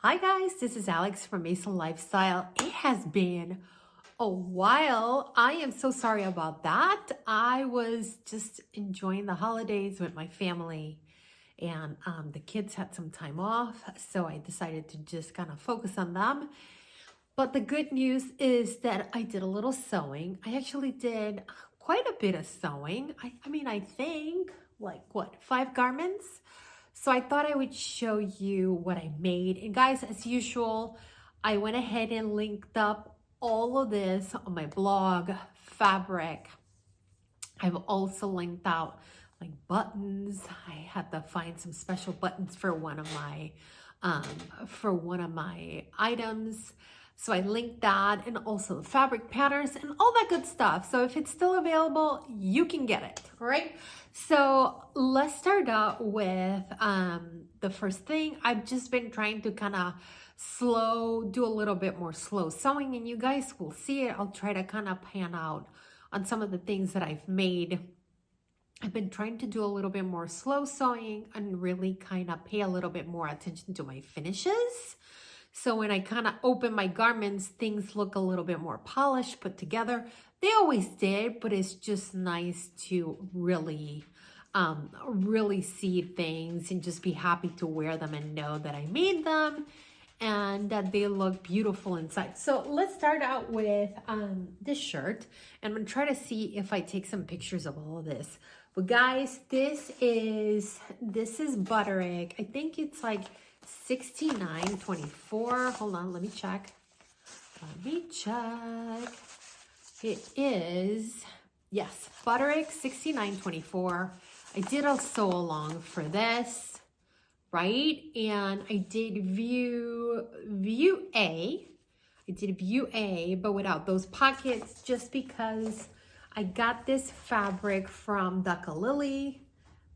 Hi guys, this is Alex from Mason Lifestyle. It has been a while. I am so sorry about that. I was just enjoying the holidays with my family and the kids had some time off, so I decided to just kind of focus on them. But the good news is that I did a little sewing. I actually did quite a bit of sewing. I think like what, 5 garments? So I thought I would show you what I made. And guys, as usual, I went ahead and linked up all of this on my blog, fabric. I've also linked out like buttons. I had to find some special buttons for one of my items. So I linked that, and also the fabric patterns and all that good stuff. So if it's still available, you can get it, all right? So let's start out with the first thing. I've just been trying to kind of do a little bit more slow sewing, and you guys will see it. I'll try to kind of pan out on some of the things that I've made. I've been trying to do a little bit more slow sewing and really kind of pay a little bit more attention to my finishes. So when I kind of open my garments, things look a little bit more polished, put together. They always did, but it's just nice to really see things and just be happy to wear them and know that I made them and that they look beautiful inside. So let's start out with this shirt, and I'm gonna try to see if I take some pictures of all of this. But guys, this is butter egg. I think it's like $69.24. Hold on, let me check. It is, yes, butter egg, $69.24. I did a sew along for this, right? And I did view A. I did view A, but without those pockets, just because I got this fabric from alllll.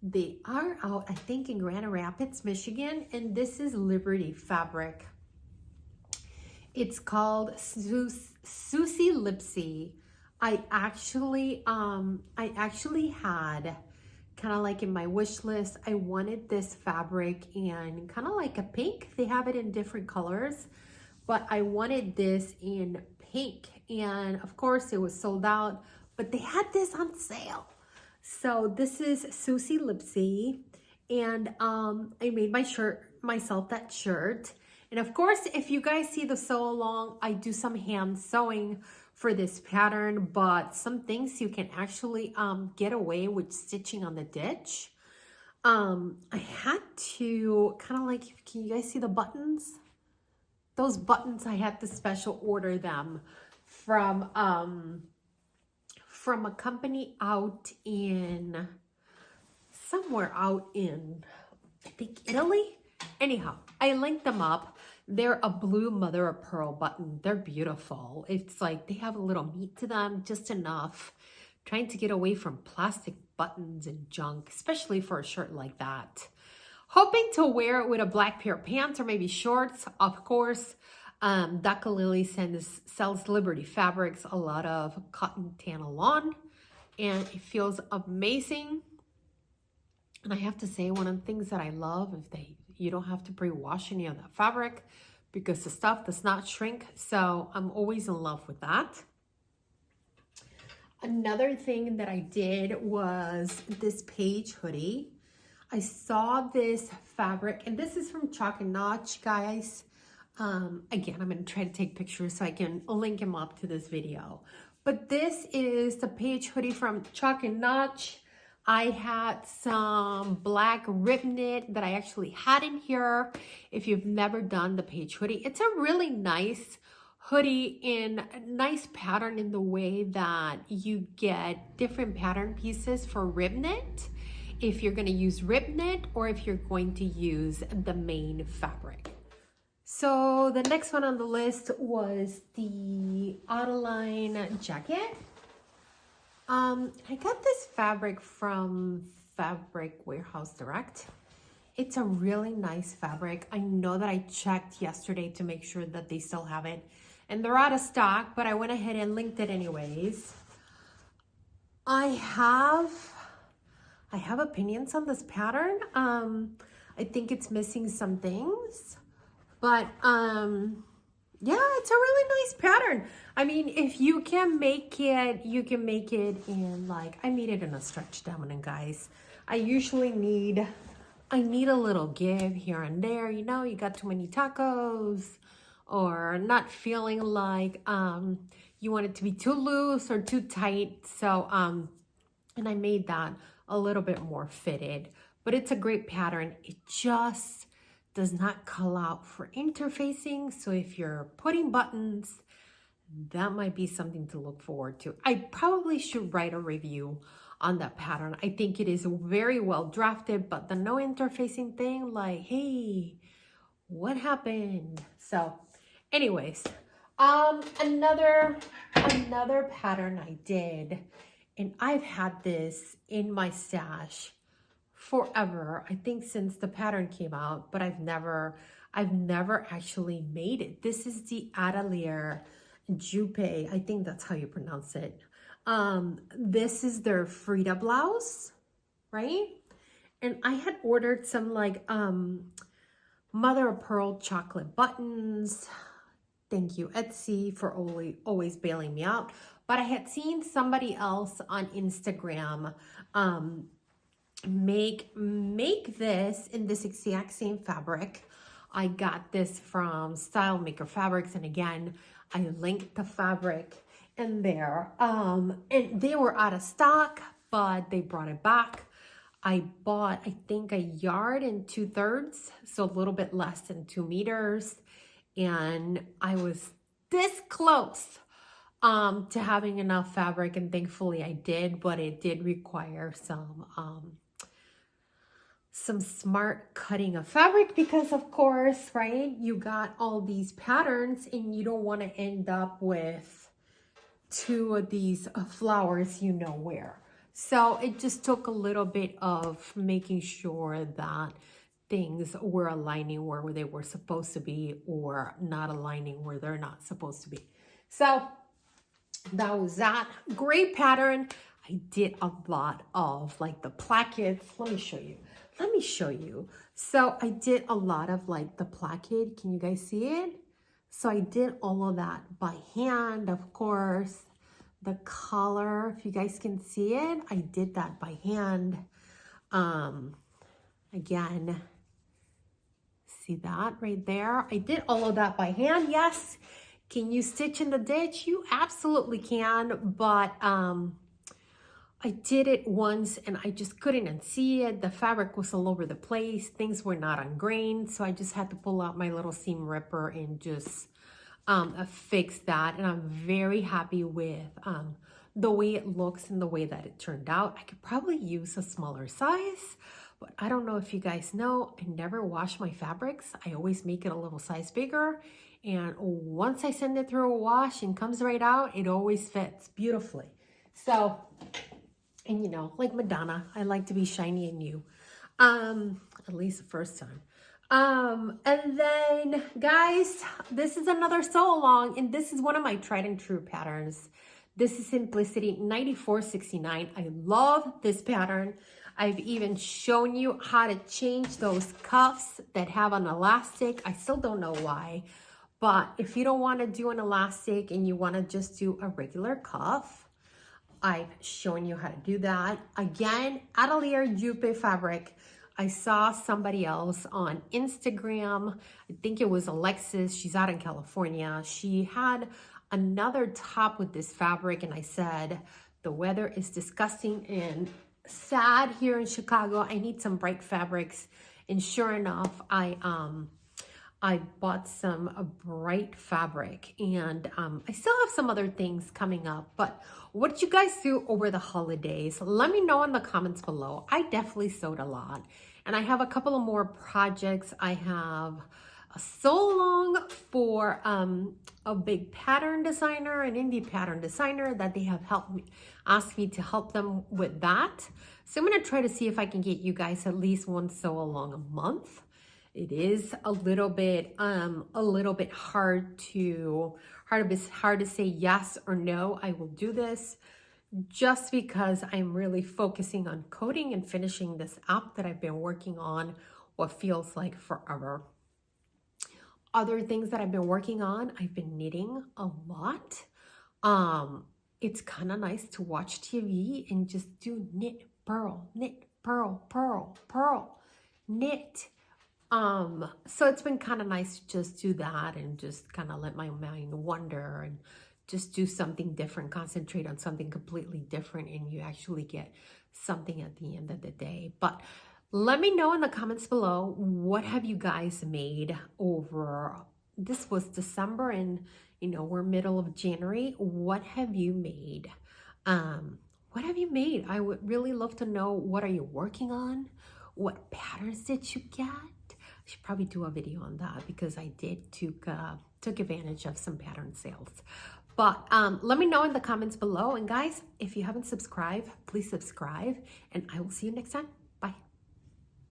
They are out, I think, in Grand Rapids, Michigan, and this is Liberty fabric. It's called Susie Lipsy. I actually had kind of like in my wish list, I wanted this fabric in kind of like a pink. They have it in different colors, but I wanted this in pink, and of course it was sold out, but they had this on sale. So this is Susie Lipsy, and I made myself that shirt. And of course, if you guys see the sew along, I do some hand sewing for this pattern, but some things you can actually get away with stitching on the ditch. I had to kind of like, can you guys see the buttons? Those buttons, I had to special order them from a company out in somewhere out in, I think, Italy. Anyhow, I linked them up. They're a blue mother of pearl button. They're beautiful. It's like they have a little meat to them, just enough. Trying to get away from plastic buttons and junk, especially for a shirt like that. Hoping to wear it with a black pair of pants or maybe shorts, of course. alllll sells Liberty Fabrics, a lot of cotton tanalon, and it feels amazing. And I have to say, one of the things that I love is you don't have to pre-wash any of that fabric because the stuff does not shrink. So I'm always in love with that. Another thing that I did was this page hoodie. I saw this fabric, and this is from Chalk and Notch, guys. Again, I'm going to try to take pictures so I can link them up to this video. But this is the page hoodie from Chalk and Notch. I had some black rib knit that I actually had in here. If you've never done the page hoodie, it's a really nice hoodie in a nice pattern in the way that you get different pattern pieces for rib knit. If you're going to use rib knit or if you're going to use the main fabric. So the next one on the list was the alllll jacket. I got this fabric from Fabric Warehouse Direct. It's a really nice fabric. I know that I checked yesterday to make sure that they still have it, and they're out of stock, but I went ahead and linked it anyways. I have opinions on this pattern. I think it's missing some things. But yeah, it's a really nice pattern. I mean, if you can make it, you can make it in, like, I made it in a stretch dominant, guys. I usually need, I need a little give here and there. You know, you got too many tacos, or not feeling like you want it to be too loose or too tight. So and I made that a little bit more fitted, but it's a great pattern. It just does not call out for interfacing. So if you're putting buttons, that might be something to look forward to. I probably should write a review on that pattern. I think it is very well drafted, but the no interfacing thing, like, hey, what happened? So anyways, another pattern I did, and I've had this in my stash forever. I think since the pattern came out, but I've never actually made it. This is the alllll Jupe. I think that's how you pronounce it. This is their Frida blouse, right? And I had ordered some like mother of pearl chocolate buttons. Thank you, Etsy, for always bailing me out. But I had seen somebody else on Instagram make this in this exact same fabric. I got this from Style Maker Fabrics, and again, I linked the fabric in there. And they were out of stock, but they brought it back. I bought, I think, 1 yard and 2/3, so a little bit less than 2 meters. And I was this close to having enough fabric, and thankfully I did, but it did require some smart cutting of fabric because, of course, right, you got all these patterns and you don't want to end up with 2 of these flowers you know where. So it just took a little bit of making sure that things were aligning where they were supposed to be, or not aligning where they're not supposed to be. So that was that. Great pattern. I did a lot of like the plackets. Let me show you. So I did a lot of like the placket. Can you guys see it? So I did all of that by hand, of course. The collar, if you guys can see it, I did that by hand. Again, see that right there? I did all of that by hand. Yes. Can you stitch in the ditch? You absolutely can, but I did it once and I just couldn't unsee it. The fabric was all over the place. Things were not on grain, so I just had to pull out my little seam ripper and just fix that. And I'm very happy with the way it looks and the way that it turned out. I could probably use a smaller size, but I don't know if you guys know, I never wash my fabrics. I always make it a little size bigger. And once I send it through a wash and comes right out, it always fits beautifully. So, and you know, like Madonna, I like to be shiny and new, at least the first time. And then guys, this is another sew along, and this is one of my tried and true patterns. This is Simplicity 9469. I love this pattern. I've even shown you how to change those cuffs that have an elastic. I still don't know why, but if you don't want to do an elastic and you want to just do a regular cuff, I've shown you how to do that. Again, alllll Jupe fabric. I saw somebody else on Instagram. I think it was Alexis. She's out in California. She had another top with this fabric, and I said, the weather is disgusting and sad here in Chicago. I need some bright fabrics. And sure enough, I bought some bright fabric, and I still have some other things coming up. But what did you guys do over the holidays? Let me know in the comments below. I definitely sewed a lot, and I have a couple of more projects. I have a sew along for a big pattern designer, an indie pattern designer, that they have asked me to help them with that. So I'm going to try to see if I can get you guys at least one sew along a month. It is a little bit hard to say yes or no. I will do this just because I'm really focusing on coding and finishing this app that I've been working on what feels like forever. Other things that I've been working on, I've been knitting a lot. It's kind of nice to watch TV and just do knit, purl, purl, purl, knit. So it's been kind of nice to just do that and just kind of let my mind wander and just do something different, concentrate on something completely different, and you actually get something at the end of the day. But let me know in the comments below, what have you guys made over, this was December and we're middle of January. What have you made? What have you made? I would really love to know, what are you working on? What patterns did you get? I should probably do a video on that because I did took advantage of some pattern sales. But let me know in the comments below. And guys, if you haven't subscribed, please subscribe, and I will see you next time.